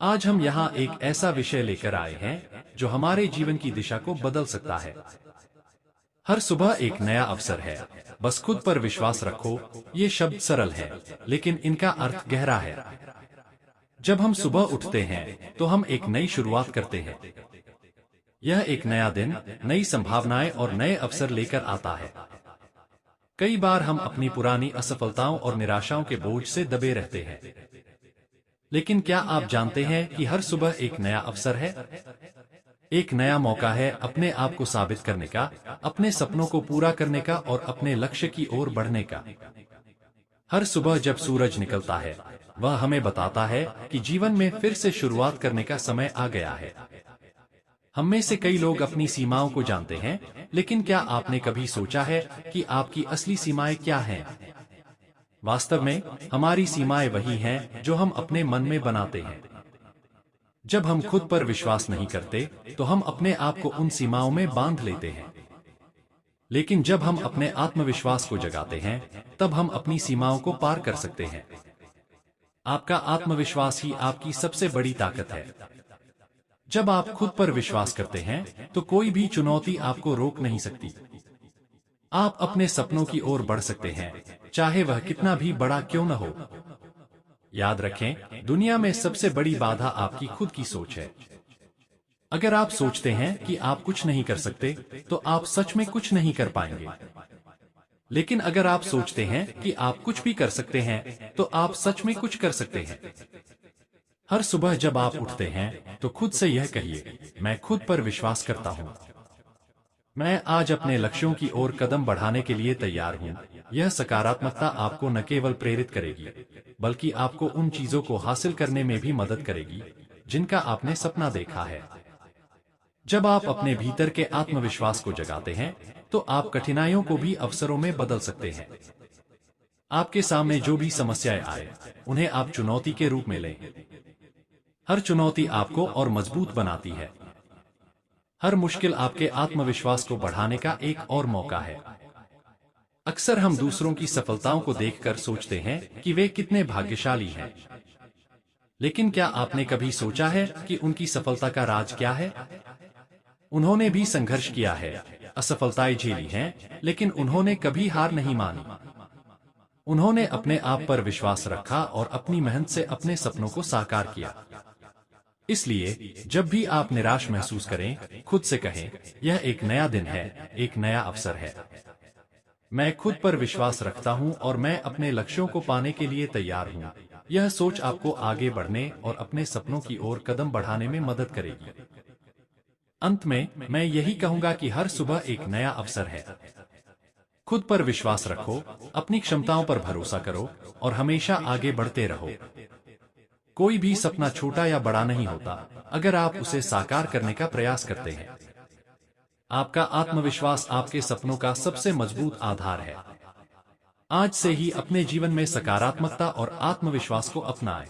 आज हम यहाँ एक ऐसा विषय लेकर आए हैं जो हमारे जीवन की दिशा को बदल सकता है। हर सुबह एक नया अवसर है, बस खुद पर विश्वास रखो। ये शब्द सरल है, लेकिन इनका अर्थ गहरा है। जब हम सुबह उठते हैं तो हम एक नई शुरुआत करते हैं। यह एक नया दिन, नई संभावनाएं और नए अवसर लेकर आता है। कई बार हम अपनी पुरानी असफलताओं और निराशाओं के बोझ से दबे रहते हैं, लेकिन क्या आप जानते हैं कि हर सुबह एक नया अवसर है? एक नया मौका है अपने आप को साबित करने का, अपने सपनों को पूरा करने का और अपने लक्ष्य की ओर बढ़ने का। हर सुबह जब सूरज निकलता है, वह हमें बताता है कि जीवन में फिर से शुरुआत करने का समय आ गया है। हम में से कई लोग अपनी सीमाओं को जानते हैं, लेकिन क्या आपने कभी सोचा है कि आपकी असली सीमाएं क्या हैं? वास्तव में हमारी सीमाएं वही हैं जो हम अपने मन में बनाते हैं। जब हम खुद पर विश्वास नहीं करते, तो हम अपने आप को उन सीमाओं में बांध लेते हैं। लेकिन जब हम अपने आत्मविश्वास को जगाते हैं, तब हम अपनी सीमाओं को पार कर सकते हैं। आपका आत्मविश्वास ही आपकी सबसे बड़ी ताकत है। जब आप खुद पर विश्वास करते हैं, तो कोई भी चुनौती आपको रोक नहीं सकती। आप अपने सपनों की ओर बढ़ सकते हैं, चाहे वह कितना भी बड़ा क्यों न हो। याद रखें, दुनिया में सबसे बड़ी बाधा आपकी खुद की सोच है। अगर आप सोचते हैं कि आप कुछ नहीं कर सकते, तो आप सच में कुछ नहीं कर पाएंगे। लेकिन अगर आप सोचते हैं कि आप कुछ भी कर सकते हैं, तो आप सच में कुछ कर सकते हैं। हर सुबह जब आप उठते हैं, तो खुद से यह कहिए, मैं खुद पर विश्वास करता हूँ। मैं आज अपने लक्ष्यों की ओर कदम बढ़ाने के लिए तैयार हूँ। यह सकारात्मकता आपको न केवल प्रेरित करेगी, बल्कि आपको उन चीजों को हासिल करने में भी मदद करेगी जिनका आपने सपना देखा है। जब आप अपने भीतर के आत्मविश्वास को जगाते हैं, तो आप कठिनाइयों को भी अवसरों में बदल सकते हैं। आपके सामने जो भी समस्याएं आए, उन्हें आप चुनौती के रूप में लें। हर चुनौती आपको और मजबूत बनाती है। हर मुश्किल आपके आत्मविश्वास को बढ़ाने का एक और मौका है। अक्सर हम दूसरों की सफलताओं को देखकर सोचते हैं कि वे कितने भाग्यशाली हैं। लेकिन क्या आपने कभी सोचा है कि उनकी सफलता का राज क्या है? उन्होंने भी संघर्ष किया है, असफलताएं झेली हैं, लेकिन उन्होंने कभी हार नहीं मानी। उन्होंने अपने आप पर विश्वास रखा और अपनी मेहनत से अपने सपनों को साकार किया। इसलिए जब भी आप निराश महसूस करें, खुद से कहें, यह एक नया दिन है, एक नया अवसर है। मैं खुद पर विश्वास रखता हूं और मैं अपने लक्ष्यों को पाने के लिए तैयार हूं। यह सोच आपको आगे बढ़ने और अपने सपनों की ओर कदम बढ़ाने में मदद करेगी। अंत में मैं यही कहूंगा कि हर सुबह एक नया अवसर है। खुद पर विश्वास रखो, अपनी क्षमताओं पर भरोसा करो और हमेशा आगे बढ़ते रहो। कोई भी सपना छोटा या बड़ा नहीं होता, अगर आप उसे साकार करने का प्रयास करते हैं। आपका आत्मविश्वास आपके सपनों का सबसे मजबूत आधार है। आज से ही अपने जीवन में सकारात्मकता और आत्मविश्वास को अपनाएं,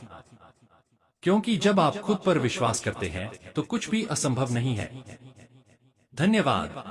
क्योंकि जब आप खुद पर विश्वास करते हैं, तो कुछ भी असंभव नहीं है। धन्यवाद।